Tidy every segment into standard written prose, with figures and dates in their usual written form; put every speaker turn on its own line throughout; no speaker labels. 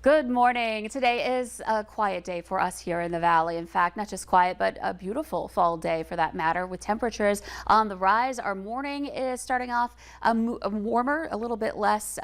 Good morning. Today is a quiet day for us here in the valley. In fact, not just quiet, but a beautiful fall day for that matter, with temperatures on the rise. Our morning is starting off warmer, a little bit less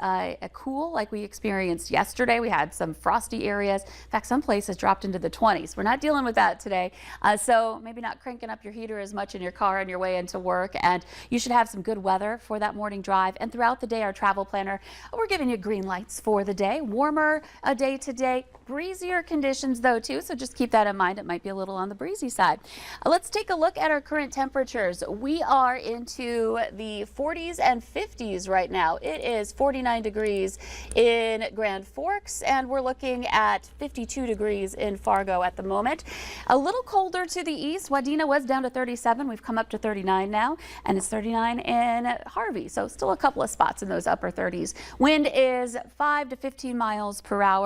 cool like we experienced yesterday. We had some frosty areas. In fact, some places dropped into the 20s. We're not dealing with that today. So maybe not cranking up your heater as much in your car on your way into work. And you should have some good weather for that morning drive. And throughout the day, our travel planner, we're giving you green lights for the day. Warmer day to day, breezier conditions though too, so just keep that in mind. It might be a little on the breezy side. Let's take a look at our current temperatures. We are into the 40s and 50s right now. It is 49 degrees in Grand Forks and we're looking at 52 degrees in Fargo at the moment. A little colder to the east. Wadena was down to 37. We've come up to 39 now, and it's 39 in Harvey, so still a couple of spots in those upper 30s. Wind is 5 to 15 miles per hour.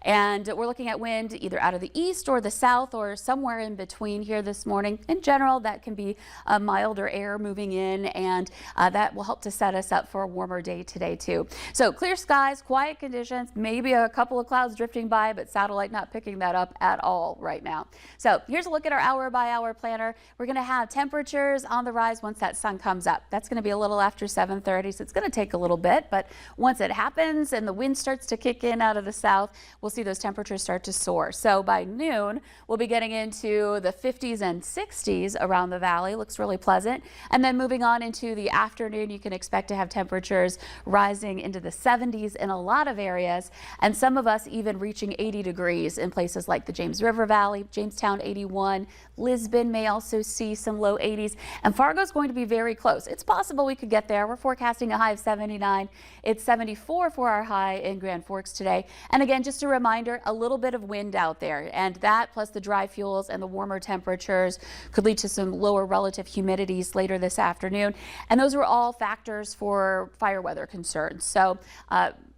And we're looking at wind either out of the east or the south or somewhere in between here this morning. In general, that can be a milder air moving in, and that will help to set us up for a warmer day today too. So clear skies, quiet conditions, maybe a couple of clouds drifting by, but satellite not picking that up at all right now. So here's a look at our hour by hour planner. We're going to have temperatures on the rise once that sun comes up. That's going to be a little after 7:30, so it's going to take a little bit, but once it happens and the wind starts to kick in out of the south, we'll see those temperatures start to soar. So by noon, we'll be getting into the 50s and 60s around the valley. Looks really pleasant. And then moving on into the afternoon, you can expect to have temperatures rising into the 70s in a lot of areas, and some of us even reaching 80 degrees in places like the James River Valley, Jamestown 81, Lisbon may also see some low 80s, and Fargo's going to be very close. It's possible we could get there. We're forecasting a high of 79. It's 74 for our high in Grand Forks today. And again, just a reminder, a little bit of wind out there, and that plus the dry fuels and the warmer temperatures could lead to some lower relative humidities later this afternoon. And those are all factors for fire weather concerns. So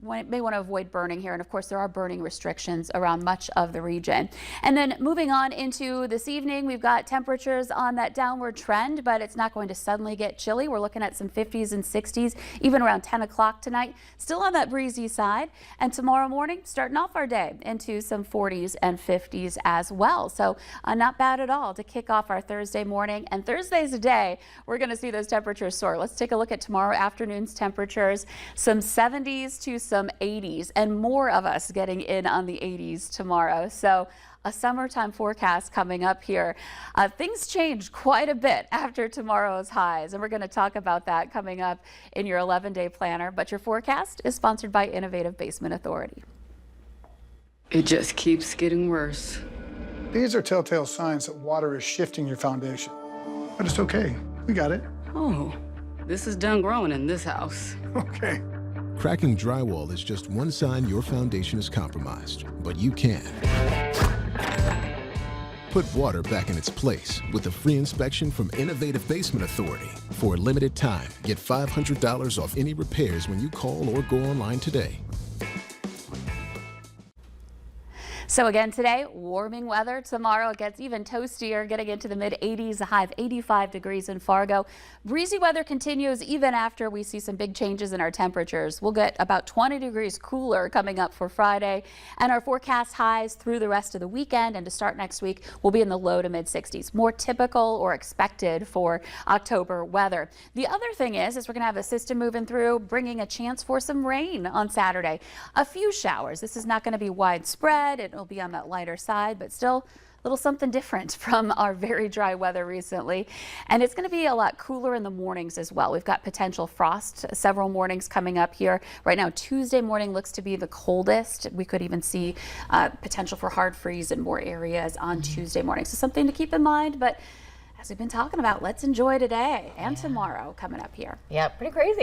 may want to avoid burning here. And of course, there are burning restrictions around much of the region. And then moving on into this evening, we've got temperatures on that downward trend, but it's not going to suddenly get chilly. We're looking at some 50s and 60s, even around 10 o'clock tonight, still on that breezy side. And tomorrow morning, starting off our day into some 40s and 50s as well. So not bad at all to kick off our Thursday morning. And Thursday's a day we're going to see those temperatures soar. Let's take a look at tomorrow afternoon's temperatures. Some 70s to some 80s, and more of us getting in on the 80s tomorrow. So a summertime forecast coming up here. Things change quite a bit after tomorrow's highs, and we're going to talk about that coming up in your 11-day planner. But your forecast is sponsored by Innovative Basement Authority.
It just keeps getting worse.
These are telltale signs that water is shifting your foundation. But it's okay. We got it.
Oh, this is done growing in this house.
Okay.
Cracking drywall is just one sign your foundation is compromised, but you can put water back in its place with a free inspection from Innovative Basement Authority. For a limited time, get $500 off any repairs when you call or go online today.
So again today, warming weather. Tomorrow it gets even toastier, getting into the mid 80s, a high of 85 degrees in Fargo. Breezy weather continues even after we see some big changes in our temperatures. We'll get about 20 degrees cooler coming up for Friday, and our forecast highs through the rest of the weekend and to start next week will be in the low to mid 60s. More typical or expected for October weather. The other thing is we're going to have a system moving through, bringing a chance for some rain on Saturday. A few showers. This is not going to be widespread. It'll be on that lighter side, but still a little something different from our very dry weather recently. And it's going to be a lot cooler in the mornings as well. We've got potential frost several mornings coming up here. Right now, Tuesday morning looks to be the coldest. We could even see potential for hard freeze in more areas on Tuesday morning. So something to keep in mind. But as we've been talking about, let's enjoy today and tomorrow coming up here.
Yeah, pretty crazy.